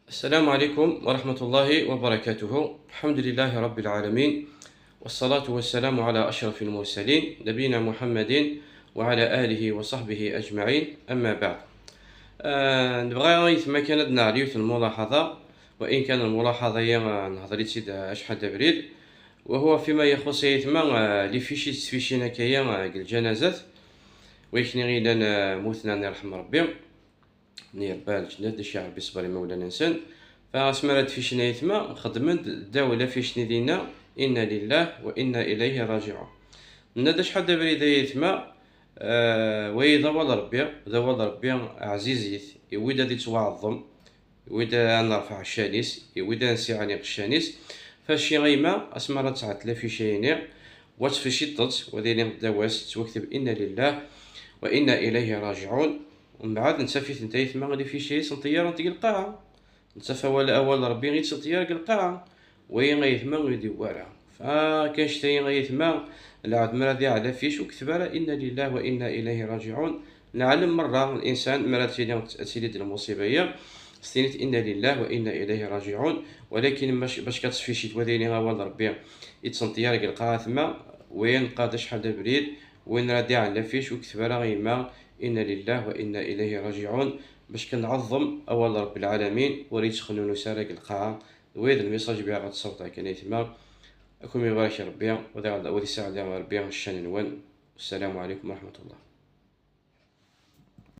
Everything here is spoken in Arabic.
السلام عليكم ورحمة الله وبركاته. الحمد لله رب العالمين، والصلاة والسلام على أشرف المرسلين نبينا محمد وعلى آله وصحبه أجمعين. أما بعد، نبغي ما كانت نعريو في الملاحظة، وإن كان الملاحظة هي نهضري سيد أشحال بريد، وهو فيما يخص يتما لي فيشي تسفيشينا كيا الجنازات ويكني غير موتنا يرحم ربي نير بالجنات الشعب بصبر مولانا إنسان. فاسمرت في شنايتما خدمت الدولة في شنيدينا إنا لله وإنا إليه راجعون. نادا شحال دابا يدايتما ويضوال ربي ضوال ربي عزيزيت يويدا دي توعظم، يويدا نرفع الشانيس، يويدا نسي الشانيس. فاشي غيما اسمرت تعتلا في شيني واتفشي الضد وذيني دواس توكتب إنا لله وإنا إليه راجعون. ومن بعد نتفيت نتايت ما غادي في شي سنطيار نتي القاعة نتفا ولا أول ربي غير سنطيار القاعة وين غيثما غيدي وارع. فكاين شتاين غيثما العاد مرادي على فيش وكتب على إنا لله وإنا إليه راجعون. نعلم مرة الإنسان مرات تيلي ديال المصيبة هي ستينيت إنا لله وإنا إليه راجعون، ولكن باش كتصفي شي تواديني أول ربي يتسنطيار القاعة ثما وين قاد شحال د بريد وين رادي على فيش وكتب على غيما إنا لله وإنا إليه راجعون، باش كنعظم أول رب العالمين وريت خنونو سارق القاعة. ويد الميساج بها غتصوت كان يتما أكون يبارك ربي وذي ساعة ربي الشان نوان. السلام عليكم ورحمة الله.